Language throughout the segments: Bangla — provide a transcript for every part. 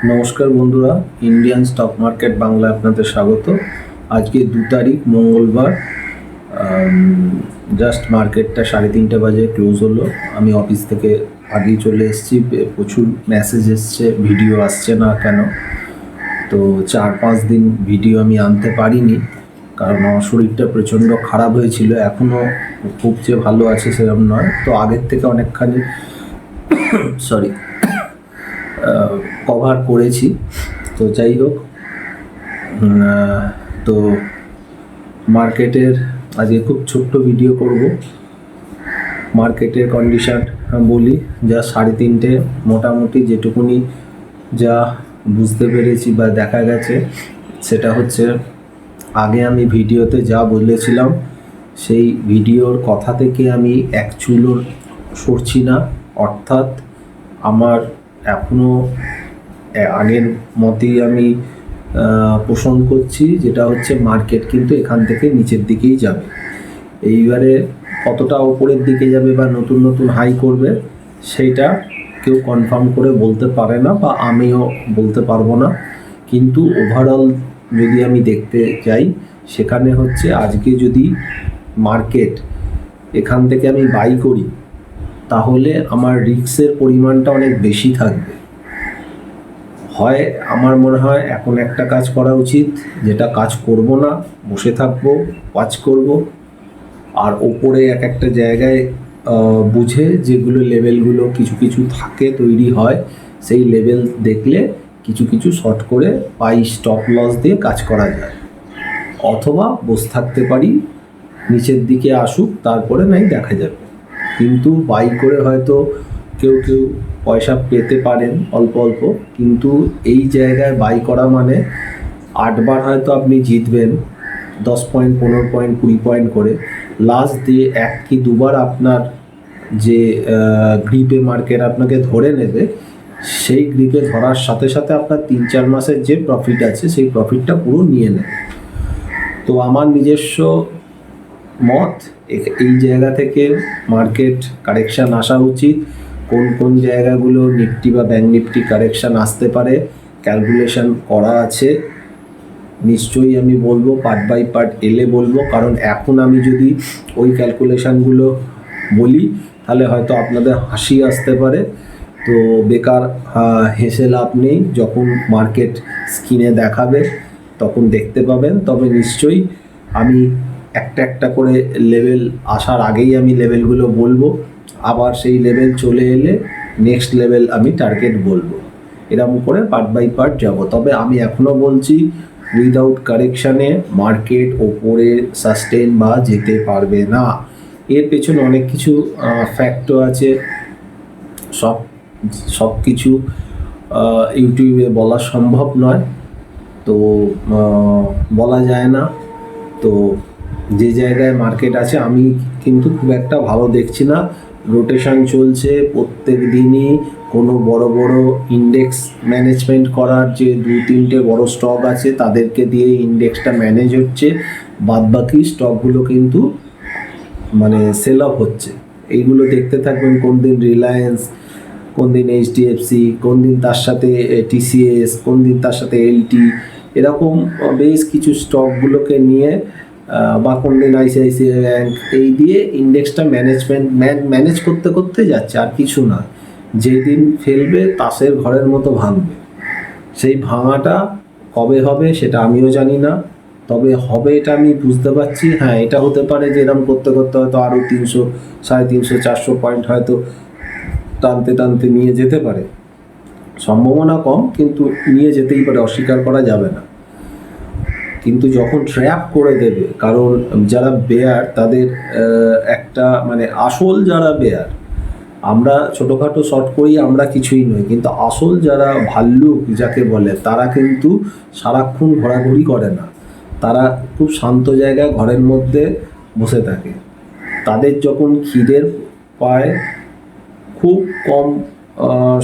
নমস্কার বন্ধুরা, ইন্ডিয়ান স্টক মার্কেট বাংলায় আপনাদের স্বাগত। আজকে 2 তারিখ মঙ্গলবার। জাস্ট মার্কেটটা 3:30 বাজে ক্লোজ হলো। আমি অফিস থেকে আগেই চলে এসেছি। প্রচুর মেসেজ এসছে, ভিডিও আসছে না কেন। তো 4-5 দিন ভিডিও আমি আনতে পারিনি, কারণ আমার শরীরটা প্রচণ্ড খারাপ হয়েছিল। এখনও খুব যে ভালো আছে সেরকম নয়, তো আগের থেকে অনেকখানি সরি কভার করেছি। তো যাই হোক, তো মার্কেটের আজকে খুব ছোট্ট ভিডিও করব। মার্কেটের কন্ডিশন বলি, যা 3:30 মোটামুটি যেটুকুনি যা বুঝতে পেরেছি বা দেখা গেছে, সেটা হচ্ছে আগে আমি ভিডিওতে যা বলেছিলাম সেই ভিডিওর কথা থেকে আমি এক চুলও সরছি না। অর্থাৎ আমার এখনও আগের মতেই আমি পোষণ করছি, যেটা হচ্ছে মার্কেট কিন্তু এখান থেকে নিচের দিকেই যাবে। এইবারে কতটা ওপরের দিকে যাবে বা নতুন নতুন হাই করবে সেইটা কেউ কনফার্ম করে বলতে পারে না, বা আমিও বলতে পারবো না। কিন্তু ওভারঅল যদি আমি দেখতে যাই, সেখানে হচ্ছে আজকে যদি মার্কেট এখান থেকে আমি বাই করি, তাহলে আমার রিস্কের পরিমাণটা অনেক বেশি থাকবে। হয় আমার মনে হয় এখন একটা কাজ করা উচিত, যেটা কাজ করব না, বসে থাকবো, ওয়াচ করব। আর ওপরে এক একটা জায়গায় বুঝে যেগুলো লেভেলগুলো কিছু কিছু থাকে, তৈরি হয়, সেই লেভেল দেখলে কিছু কিছু শর্ট করে বাই স্টপ লস দিয়ে কাজ করা যায়। অথবা বসে থাকতে পারি, নিচের দিকে আসুক, তারপরে নাই দেখা যাবে। কিন্তু বাই করে হয়তো কেউ কেউ পয়সা পেতে পারেন অল্প অল্প, কিন্তু এই জায়গায় বাই করা মানে 8বার হয়তো আপনি জিতবেন, 10 পয়েন্ট, 15 পয়েন্ট, 20 পয়েন্ট করে। লাস্ট দিয়ে 1 কি 2বার আপনার যে গ্রিপে মার্কেট আপনাকে ধরে নেবে, সেই গ্রিপে ধরার সাথে সাথে আপনার 3-4 মাসের যে প্রফিট আছে সেই প্রফিটটা পুরো নিয়ে নেবে। তো আমার নিজস্ব মত, এই জায়গা থেকে মার্কেট কারেকশান আসা উচিত। কোন কোন জায়গাগুলো নিফটি বা ব্যাঙ্ক নিফটি কারেকশান আসতে পারে ক্যালকুলেশন করা আছে। নিশ্চয়ই আমি বলবো, পার্ট বাই পার্ট এলে বলবো, কারণ এখন আমি যদি ওই ক্যালকুলেশানগুলো বলি তাহলে হয়তো আপনাদের হাসি আসতে পারে। তো বেকার হেসে লাভ নেই। যখন মার্কেট স্ক্রিনে দেখাবে তখন দেখতে পাবেন। তবে নিশ্চয়ই আমি একটা একটা করে লেভেল আসার আগেই আমি লেভেলগুলো বলবো। আবার সেই লেভেল চলে এলে নেক্সট লেভেল আমি টার্গেট বলবো। এরকম করে পার্ট বাই পার্ট যাব। তবে আমি এখনও বলছি, উইদাউট কারেকশানে মার্কেট ওপরে সাস্টেন বা যেতে পারবে না। এর পেছনে অনেক কিছু ফ্যাক্টর আছে। সব কিছু ইউটিউবে বলা সম্ভব নয়, তো বলা যায় না। তো যে জায়গায় মার্কেট আছে আমি কিন্তু খুব একটা ভালো দেখছি না। রোটেশন চলছে প্রত্যেক দিনই। কোনো বড় বড় ইন্ডেক্স ম্যানেজমেন্ট করার যে 2-3টে বড় স্টক আছে, তাদেরকে দিয়ে ইন্ডেক্সটা ম্যানেজ হচ্ছে। বাদবাকি স্টকগুলো কিন্তু মানে সেল অফ হচ্ছে। এইগুলো দেখতে থাকবেন। কোন দিন রিলায়েন্স, কোন দিন এইচডিএফসি, কোন দিন তার সাথে টিসিএস, কোন দিন তার সাথে এলটি, এরকম বেশ কিছু স্টকগুলোকে নিয়ে, বা কোন দিন আইসিআইসিআই ব্যাঙ্ক, এই দিয়ে ইন্ডেক্সটা ম্যানেজ করতে করতে যাচ্ছে, আর কিছু না। যেদিন ফেলবে তাসের ঘরের মতো ভাঙবে। সেই ভাঙাটা কবে হবে সেটা আমিও জানি না, তবে হবে এটা আমি বুঝতে পারছি। হ্যাঁ, এটা হতে পারে যে এরকম করতে করতে হয়তো আরও 300, 350, 400 পয়েন্ট হয়তো টানতে টানতে নিয়ে যেতে পারে। সম্ভাবনা কম, কিন্তু নিয়ে যেতেই পারে, অস্বীকার করা যাবে না। কিন্তু যখন ট্র্যাপ করে দেবে, কারণ যারা বেয়ার তাদের একটা মানে আসল যারা বেয়ার, আমরা ছোটোখাটো শর্ট করি, আমরা কিছুই নই, কিন্তু আসল যারা ভাল্লুক যাকে বলে, তারা কিন্তু সারাক্ষণ ঘোরাঘুরি করে না। তারা খুব শান্ত জায়গায় ঘরের মধ্যে বসে থাকে। তাদের যখন খিদের পায়, খুব কম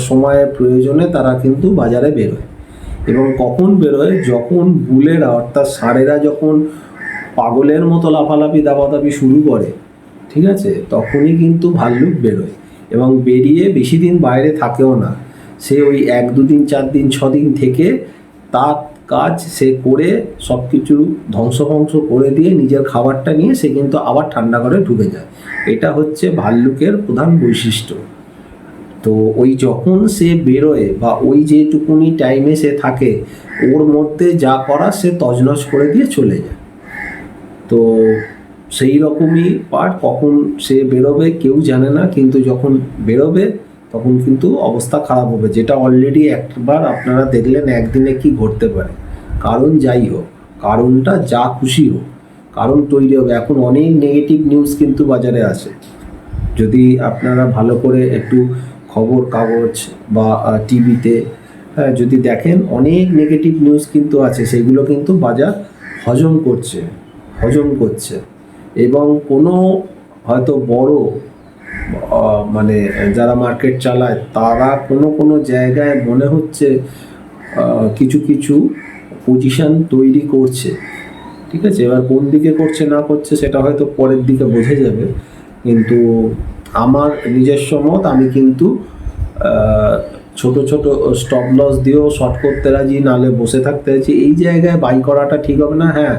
সময়ের প্রয়োজনে তারা কিন্তু বাজারে বেরোয়। এবং কখন বেরোয়? যখন বুলেরা অর্থাৎ ষাঁড়েরা যখন পাগলের মতো লাফালাফি দাপাদাপি শুরু করে, ঠিক আছে, তখনই কিন্তু ভাল্লুক বেরোয়। এবং বেরিয়ে বেশি দিন বাইরে থাকেও না। সে ওই 1-2 দিন 4 দিন 6 দিন থেকে তার কাজ সে করে সব কিছু ধ্বংস করে দিয়ে নিজের খাবারটা নিয়ে সে কিন্তু আবার ঠান্ডা ঘরে ঢুকে যায়। এটা হচ্ছে ভাল্লুকের প্রধান বৈশিষ্ট্য। তো ওই যখন সে বেরোয় বা ওই যেটুকুনি টাইমে সে থাকে, ওর মধ্যে যা করা সে তছনছ করে দিয়ে চলে যায়। তো সেই রকমই পার্ট, কখন সে বেরোবে কেউ জানে না, কিন্তু যখন বেরোবে তখন কিন্তু অবস্থা খারাপ হবে, যেটা অলরেডি একবার আপনারা দেখলেন একদিনে কি ঘটতে পারে। কারণ যাই হোক, কারণটা যা খুশি হোক, কারণ তৈরি হবে। এখন অনেক নেগেটিভ নিউজ কিন্তু বাজারে আসে, যদি আপনারা ভালো করে একটু খবর কাগজ বা টিভিতে যদি দেখেন, অনেক নেগেটিভ নিউজ কিন্তু আছে, সেগুলো কিন্তু বাজার হজম করছে। এবং কোনো হয়তো বড় মানে যারা মার্কেট চালায় তারা কোনো জায়গায় মনে হচ্ছে কিছু পজিশন তৈরি করছে, ঠিক আছে। এবার কোন দিকে করছে না করছে সেটা হয়তো পরের দিকে বোঝা যাবে, কিন্তু আমার নিজস্ব মত, আমি কিন্তু ছোট স্টপ লস দিয়েও শর্ট করতে রাজি, নালে বসে থাকতে রাজি। এই জায়গায় বাই করাটা ঠিক হবে না। হ্যাঁ,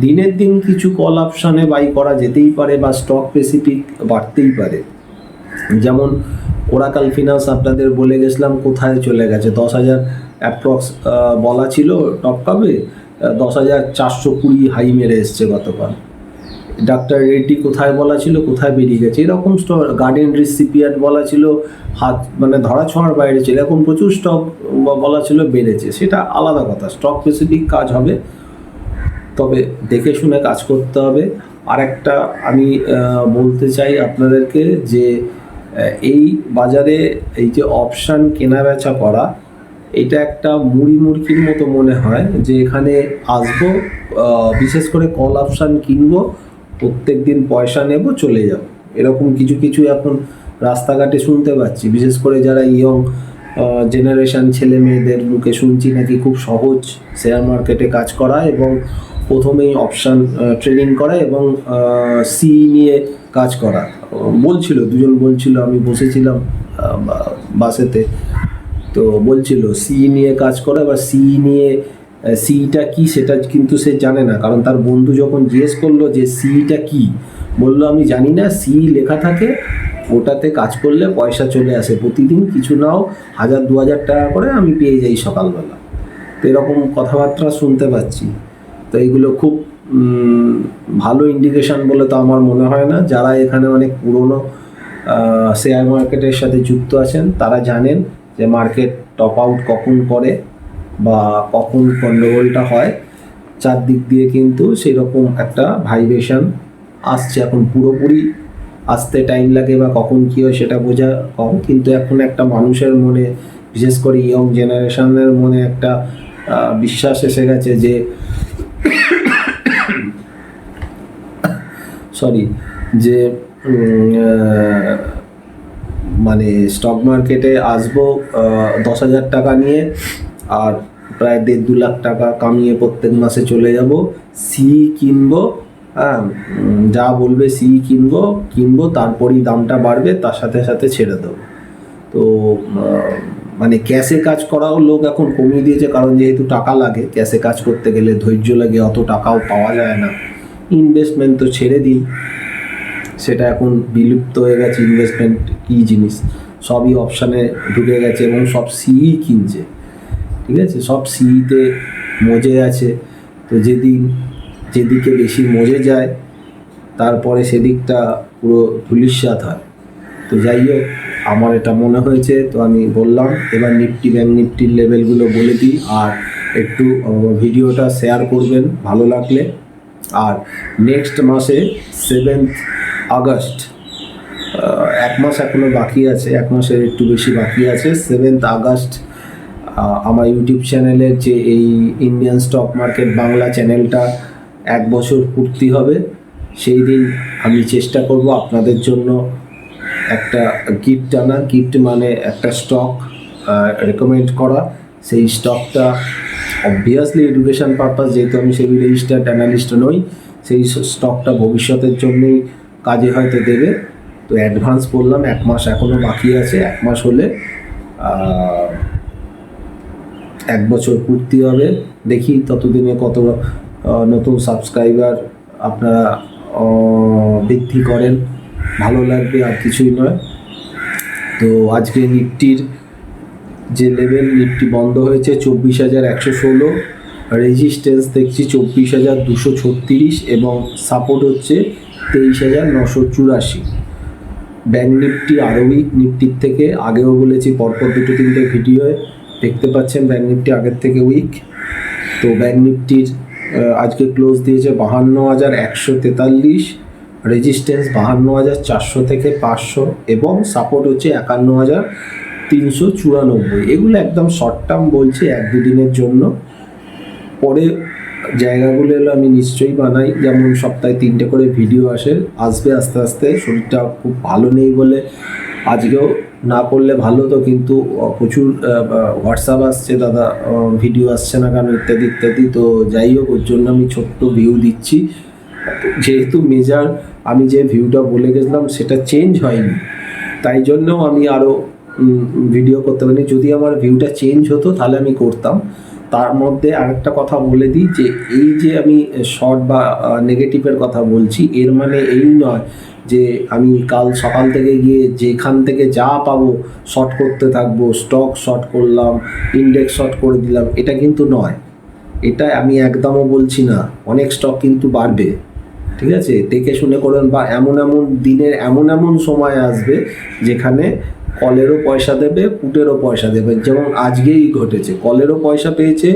দিনের দিন কিছু কল অপশানে বাই করা যেতেই পারে বা স্টক স্পেসিফিক বাড়তেই পারে। যেমন ওরাকাল ফিনান্স আপনাদের বলে গেছিলাম কোথায় চলে গেছে, 10,000 অ্যাপ্রক্স বলা ছিল টপ কাপে, 10,420 হাই মেরে এসছে গতকাল। ডাক্তার রেড্ডি কোথায় বলা ছিল, কোথায় বেরিয়ে গেছে। এরকম স্টক, গার্ডেন রিসিপিয়ার্ড বলা ছিল হাত মানে ধরা ছোঁয়ার বাইরে ছিল, এখন প্রচুর স্টক বলা ছিল বেড়েছে, সেটা আলাদা কথা। স্টক স্পেসিফিক কাজ হবে, তবে দেখে শুনে কাজ করতে হবে। আর একটা আমি বলতে চাই আপনাদেরকে যে এই বাজারে এই যে অপশান কেনা বেচা করা, এটা একটা মুড়ির মতো মনে হয়, যে এখানে আসবো, বিশেষ করে কল অপশান কিনবো, প্রত্যেক দিন পয়সা নেব, চলে যাব। এরকম কিছু এখন রাস্তাঘাটে শুনতে পাচ্ছি, বিশেষ করে যারা ইয়ং জেনারেশন ছেলে মেয়েদের মুখে শুনছি নাকি খুব সহজ শেয়ার মার্কেটে কাজ করা, এবং প্রথমেই অপশান ট্রেডিং করা এবং সি নিয়ে কাজ করা। দুজন বলছিল, আমি বসেছিলাম বাসেতে, তো বলছিল সি নিয়ে কাজ করা। এবার সিটা কি সেটা কিন্তু সে জানে না, কারণ তার বন্ধু যখন জিজ্ঞেস করলো যে সিটা কি, বললো আমি জানি না, সি লেখা থাকে, ওটাতে কাজ করলে পয়সা চলে আসে, প্রতিদিন কিছু নাও 1,000-2,000 টাকা করে আমি পেয়ে যাই সকালবেলা। তো এরকম কথাবার্তা শুনতে পাচ্ছি। তো এইগুলো খুব ভালো ইন্ডিকেশন বলে তো আমার মনে হয় না। যারা এখানে অনেক পুরনো শেয়ার মার্কেটের সাথে যুক্ত আছেন তারা জানেন যে মার্কেট টপ আউট কখন করে বা কখন গন্ডগোলটা হয়, চারদিক দিয়ে কিন্তু সেই রকম একটা ভাইব্রেশন আসছে। এখন পুরোপুরি আসতে টাইম লাগে বা কখন কী হয় সেটা বোঝা কম, কিন্তু এখন একটা মানুষের মনে, বিশেষ করে ইয়ং জেনারেশনের মনে একটা বিশ্বাস এসে গেছে যে মানে স্টক মার্কেটে আসবো 10,000 টাকা নিয়ে, আর প্রায় 1.5-2 লাখ টাকা কামিয়ে প্রত্যেক মাসে চলে যাব, সি কিনবো। হ্যাঁ, যা বলবে সি কিনবো, তারপরই দামটা বাড়বে, তার সাথে সাথে ছেড়ে দেবো। তো মানে ক্যাশে কাজ করাও লোক এখন কমিয়ে দিয়েছে, কারণ যেহেতু টাকা লাগে, ক্যাশে কাজ করতে গেলে ধৈর্য লাগে, অত টাকাও পাওয়া যায় না। ইনভেস্টমেন্ট তো ছেড়ে দিন, সেটা এখন বিলুপ্ত হয়ে গেছে। ইনভেস্টমেন্ট কী জিনিস, সবই অপশানে ঢুকে গেছে এবং সব সিই কিনছে, ঠিক আছে, সব সিইতে মজে আছে। তো যেদিকে বেশি মজে যায় তারপরে সেদিকটা পুরো ধূলিসাৎ হয়। তো যাই হোক, আমার এটা মনে হয়েছে, তো আমি বললাম। এবার নিফটি, ব্যাংক নিফটির লেভেলগুলো বলে দিই, আর একটু ভিডিওটা শেয়ার করবেন ভালো লাগলে। আর নেক্সট মাসে 7 আগস্ট, 1 মাস এখনও বাকি আছে, 1 মাসের একটু বেশি বাকি আছে। 7 আগস্ট আমার ইউটিউব চ্যানেলের যে এই ইন্ডিয়ান স্টক মার্কেট বাংলা চ্যানেলটা 1 বছর পূর্তি হবে। সেই দিন আমি চেষ্টা করব আপনাদের জন্য একটা গিফট আনা। গিফট মানে একটা স্টক রেকমেন্ড করা। সেই স্টকটা অবভিয়াসলি এডুকেশন পারপাস, যেহেতু আমি সেবি রেজিস্টার্ড অ্যানালিস্ট নই, সেই স্টকটা ভবিষ্যতের জন্যই কাজে হয়তো দেবে। তো অ্যাডভান্স বললাম, 1 মাস এখনও বাকি আছে। 1 মাস হলে 1 বছর পূর্তি হবে। দেখি ততদিনে কত নতুন সাবস্ক্রাইবার আপনারা বৃদ্ধি করেন, ভালো লাগবে, আর কিছুই নয়। তো আজকে নিফটির যে লেভেল, নিফটি বন্ধ হয়েছে 24,116, রেজিস্ট্যান্স দেখছি 24,236 এবং সাপোর্ট হচ্ছে 23,984। ব্যাঙ্ক নিফটি আরও উইক নিফটির থেকে, আগেও বলেছি পরপর 2-3টে ভিডিওয়ে, দেখতে পাচ্ছেন ব্যাঙ্ক নিফটি আগের থেকে উইক। তো ব্যাঙ্ক নিফটির আজকে ক্লোজ দিয়েছে 52,143, রেজিস্ট্যান্স 52,400 থেকে 500 এবং সাপোর্ট হচ্ছে 51,394। এগুলো একদম শর্ট টার্ম বলছি, 1-2 দিনের জন্য। পরে জায়গাগুলো এলো আমি নিশ্চয়ই বানাই, যেমন সপ্তাহে 3টে করে ভিডিও আসবে আস্তে আস্তে। শরীরটা খুব ভালো নেই বলে আজকেও না করলে ভালো, তো কিন্তু প্রচুর হোয়াটসঅ্যাপ আসছে, দাদা ভিডিও আসছে না কেন, ইত্যাদি ইত্যাদি। তো যাই হোক, ওর জন্য আমি ছোট্ট ভিউ দিচ্ছি। যেহেতু মেজার আমি যে ভিউটা বলে গেছিলাম সেটা চেঞ্জ হয়নি, তাই জন্যও আমি আরও ভিডিও করতে পারিনি। যদি আমার ভিউটা চেঞ্জ হতো তাহলে আমি করতাম। তার মধ্যে আরেকটা কথা বলে দিই যে এই যে আমি শর্ট বা নেগেটিভের কথা বলছি, এর মানে এই নয় যে আমি কাল সকাল থেকে গিয়ে যেখান থেকে যা পাবো শর্ট করতে থাকবো, স্টক শর্ট করলাম, ইন্ডেক্স শর্ট করে দিলাম, এটা কিন্তু নয়। এটা আমি একদমও বলছি না। অনেক স্টক কিন্তু বাড়বে, ঠিক আছে, দেখে শুনে করবেন। বা এমন এমন দিনের এমন সময় আসবে যেখানে কলেরও পয়সা দেবে, পুটেরও পয়সা দেবে। যেমন আজকেই ঘটেছে, কলেরও পয়সা পেয়েছে,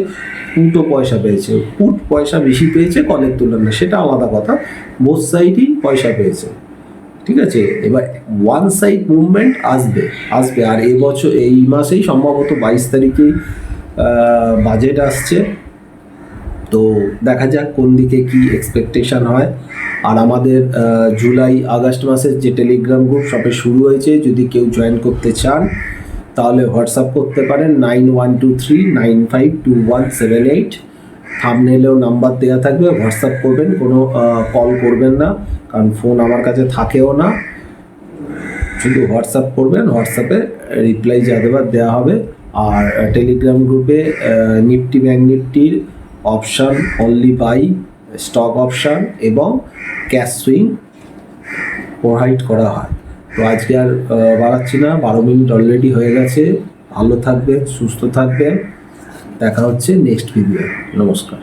পুটও পয়সা পেয়েছে। পুট পয়সা বেশি পেয়েছে কলের তুলনায়, সেটা আলাদা কথা, বোথ সাইডই পয়সা পেয়েছে, ঠিক আছে। এবার ওয়ান সাইড মুভমেন্ট আসবে। আর এবছর এই মাসেই সম্ভবত 22 তারিখেই বাজেট আসছে। তো দেখা যাক কোন দিকে কি এক্সপেকটেশন হয়। আর আমাদের জুলাই আগস্ট মাসের যে টেলিগ্রাম গ্রুপ সবে শুরু হয়েছে, যদি কেউ জয়েন করতে চান তাহলে হোয়াটসঅ্যাপ করতে পারেন 9123952178। থাম্বনেলেও নাম্বার দেওয়া থাকবে, হোয়াটসঅ্যাপ করবেন, কোনো কল করবেন না, কারণ ফোন আমার কাছে থাকেও না। শুধু হোয়াটসঅ্যাপ করবেন, হোয়াটসঅ্যাপে রিপ্লাই যা দেওয়ার দেওয়া হবে। আর টেলিগ্রাম গ্রুপে নিফটি ব্যাঙ্ক নিফটির option only buy, stock option এবং ক্যাশ সুইং প্রোভাইড করা হয়। তো আজকে আর বাড়াচ্ছি না, 12 মিনিট অলরেডি হয়ে গেছে। ভালো থাকবেন, সুস্থ থাকবেন, দেখা হচ্ছে নেক্সট ভিডিও। নমস্কার।